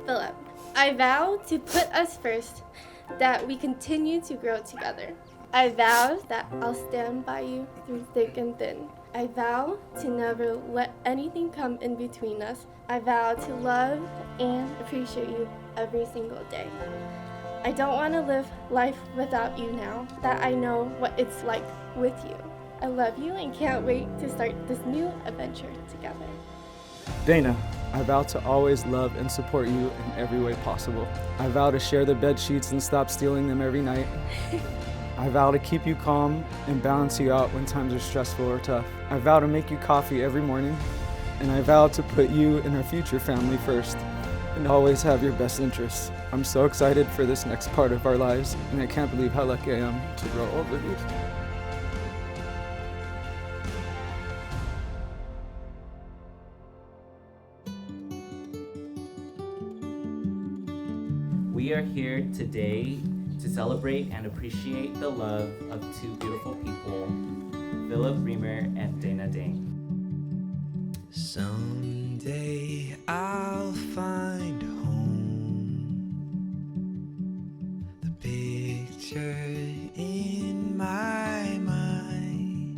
Philip, I vow to put us first, that we continue to grow together. I vow that I'll stand by you through thick and thin. I vow to never let anything come in between us. I vow to love and appreciate you every single day. I don't want to live life without you now that I know what it's like with you. I love you and can't wait to start this new adventure together. Dana, I vow to always love and support you in every way possible. I vow to share the bed sheets and stop stealing them every night. I vow to keep you calm and balance you out when times are stressful or tough. I vow to make you coffee every morning, and I vow to put you and our future family first and always have your best interests. I'm so excited for this next part of our lives, and I can't believe how lucky I am to grow old with you. We are here today to celebrate and appreciate the love of two beautiful people, Philip Reamer and Dana Dane. Someday I'll find home, the picture in my mind,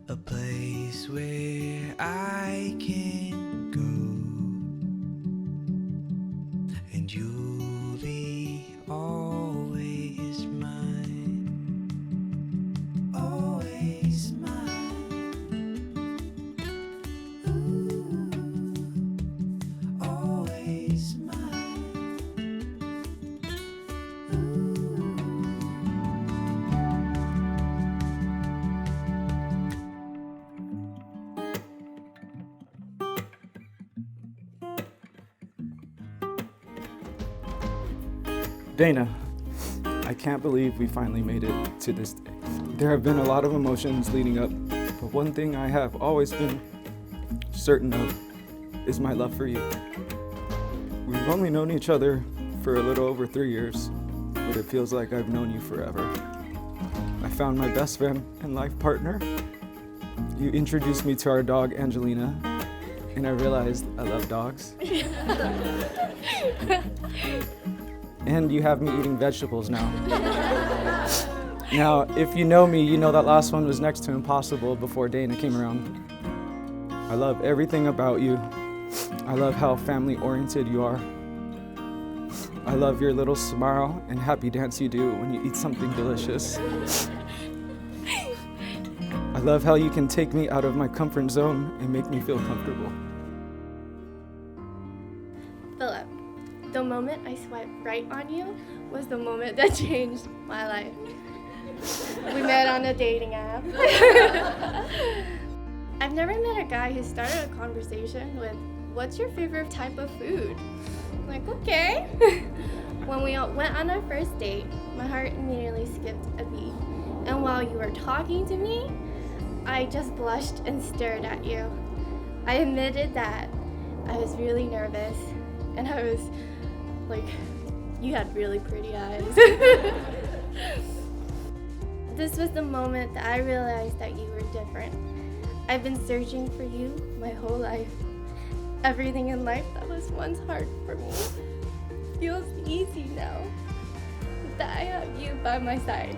a place where I can go, and you'll be always mine, always mine. Ooh, always mine. Ooh. Dana, I can't believe we finally made it to this day. There have been a lot of emotions leading up, but one thing I have always been certain of is my love for you. We've only known each other for a little over 3 years, but it feels like I've known you forever. I found my best friend and life partner. You introduced me to our dog, Angelina, and I realized I love dogs. And you have me eating vegetables now. Now, if you know me, you know that last one was next to impossible before Dana came around. I love everything about you. I love how family-oriented you are. I love your little smile and happy dance you do when you eat something delicious. I love how you can take me out of my comfort zone and make me feel comfortable. Philip, the moment I swiped right on you was the moment that changed my life. We met on a dating app. I've never met a guy who started a conversation with, "What's your favorite type of food?" I'm like, okay. When we went on our first date, my heart immediately skipped a beat. And while you were talking to me, I just blushed and stared at you. I admitted that I was really nervous, and I was like, you had really pretty eyes. This was the moment that I realized that you were different. I've been searching for you my whole life. Everything in life that was once hard for me feels easy now that I have you by my side.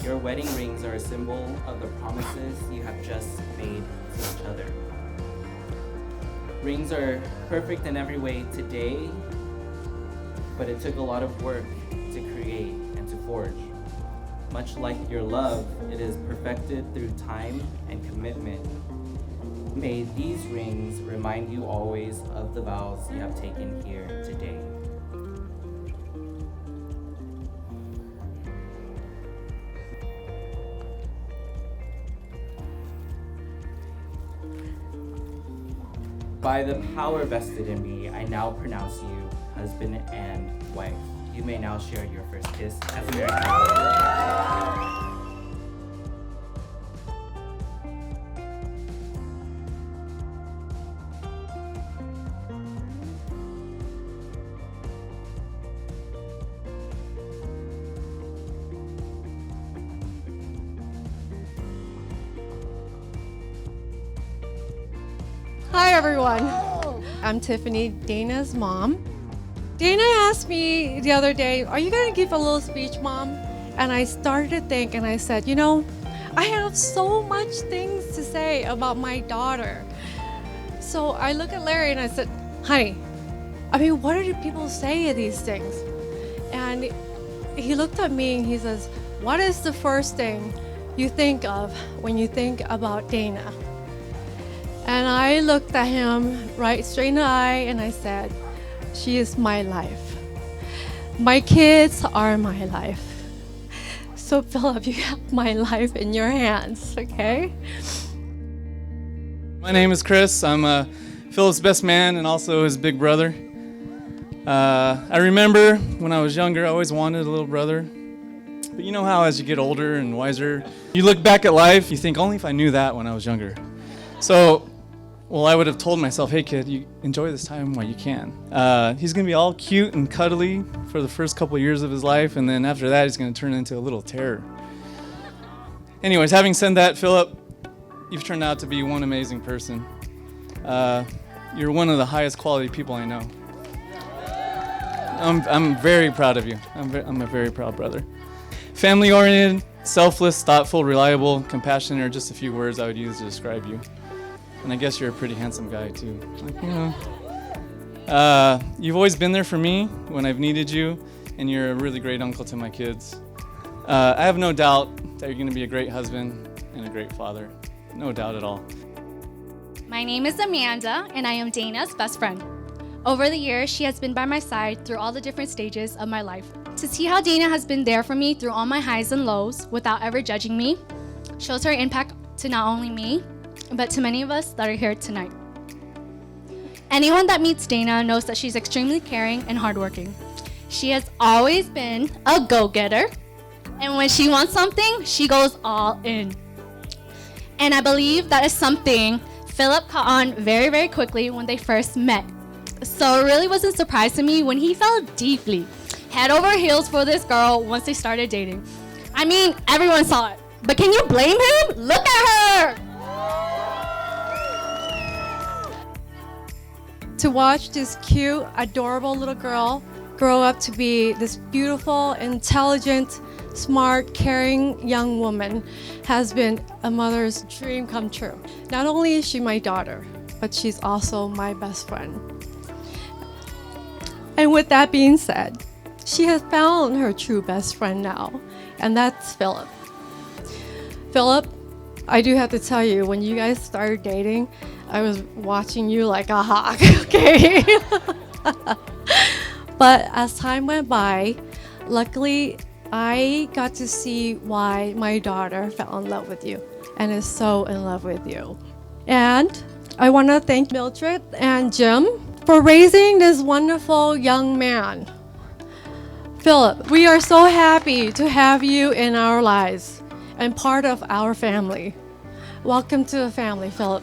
Your wedding rings are a symbol of the promises you have just made to each other. Rings are perfect in every way today, but it took a lot of work to create and to forge. Much like your love, it is perfected through time and commitment. May these rings remind you always of the vows you have taken here today. By the power vested in me, I now pronounce you husband and wife. You may now share your first kiss as a married couple. Hi everyone. I'm Tiffany, Dana's mom. Dana asked me the other day, are you gonna give a little speech, Mom? And I started to think and I said, you know, I have so much things to say about my daughter. So I look at Larry and I said, honey, I mean, what do people say of these things? And he looked at me and he says, what is the first thing you think of when you think about Dana? And I looked at him right straight in the eye and I said, she is my life. My kids are my life. So Philip, you have my life in your hands, okay? My name is Chris. I'm Philip's best man and also his big brother. I remember when I was younger, I always wanted a little brother. But you know how as you get older and wiser, you look back at life, you think, only if I knew that when I was younger. So, well, I would have told myself, hey kid, you enjoy this time while you can. He's gonna be all cute and cuddly for the first couple years of his life, and then after that, he's gonna turn into a little terror. Anyways, having said that, Philip, you've turned out to be one amazing person. You're one of the highest quality people I know. I'm very proud of you. I'm a very proud brother. Family-oriented, selfless, thoughtful, reliable, compassionate are just a few words I would use to describe you. And I guess you're a pretty handsome guy too. Like, you know. You've always been there for me when I've needed you, and you're a really great uncle to my kids. I have no doubt that you're gonna be a great husband and a great father. No doubt at all. My name is Amanda, and I am Dana's best friend. Over the years, she has been by my side through all the different stages of my life. To see how Dana has been there for me through all my highs and lows without ever judging me shows her impact to not only me, but to many of us that are here tonight. Anyone that meets Dana knows that she's extremely caring and hardworking. She has always been a go-getter, and when she wants something, she goes all in. And I believe that is something Philip caught on very, very quickly when they first met. So it really wasn't surprised to me when he fell deeply, head over heels for this girl once they started dating. I mean, everyone saw it, but can you blame him? Look at her! To watch this cute, adorable little girl grow up to be this beautiful, intelligent, smart, caring young woman has been a mother's dream come true. Not only is she my daughter, but she's also my best friend. And with that being said, she has found her true best friend now, and that's Philip. Philip, I do have to tell you, when you guys started dating, I was watching you like a hawk, okay? But as time went by, luckily, I got to see why my daughter fell in love with you and is so in love with you. And I want to thank Mildred and Jim for raising this wonderful young man. Philip, we are so happy to have you in our lives and part of our family. Welcome to the family, Philip.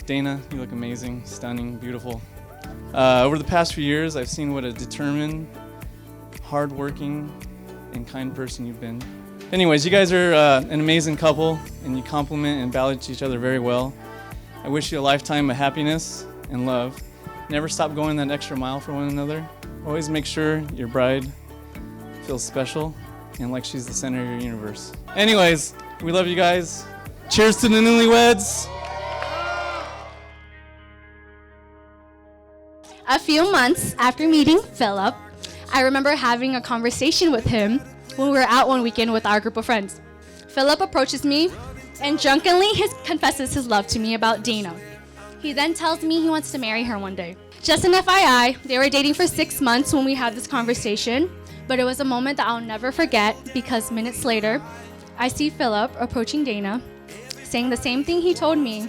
Dana, you look amazing, stunning, beautiful. Over the past few years, I've seen what a determined, hardworking, and kind person you've been. Anyways, you guys are an amazing couple, and you complement and balance each other very well. I wish you a lifetime of happiness and love. Never stop going that extra mile for one another. Always make sure your bride feels special and like she's the center of your universe. Anyways, we love you guys. Cheers to the newlyweds. A few months after meeting Philip, I remember having a conversation with him when we were out one weekend with our group of friends. Philip approaches me and drunkenly confesses his love to me about Dana. He then tells me he wants to marry her one day. Just an FYI, they were dating for 6 months when we had this conversation, but it was a moment that I'll never forget because minutes later, I see Philip approaching Dana, saying the same thing he told me,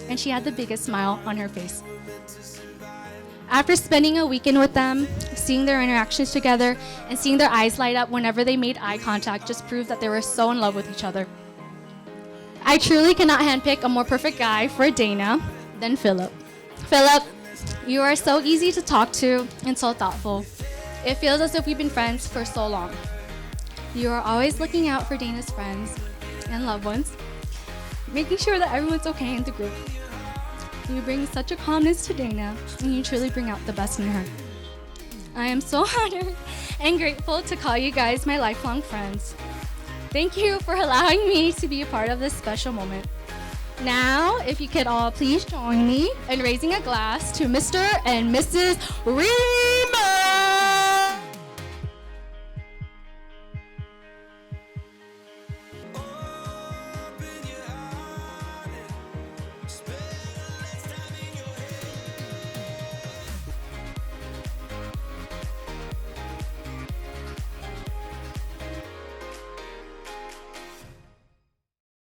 and she had the biggest smile on her face. After spending a weekend with them, seeing their interactions together, and seeing their eyes light up whenever they made eye contact just proved that they were so in love with each other. I truly cannot handpick a more perfect guy for Dana than Philip. Philip, you are so easy to talk to and so thoughtful. It feels as if we've been friends for so long. You are always looking out for Dana's friends and loved ones, making sure that everyone's okay in the group. You bring such a calmness to Dana, and you truly bring out the best in her. I am so honored and grateful to call you guys my lifelong friends. Thank you for allowing me to be a part of this special moment. Now, if you could all please join me in raising a glass to Mr. and Mrs. Reed.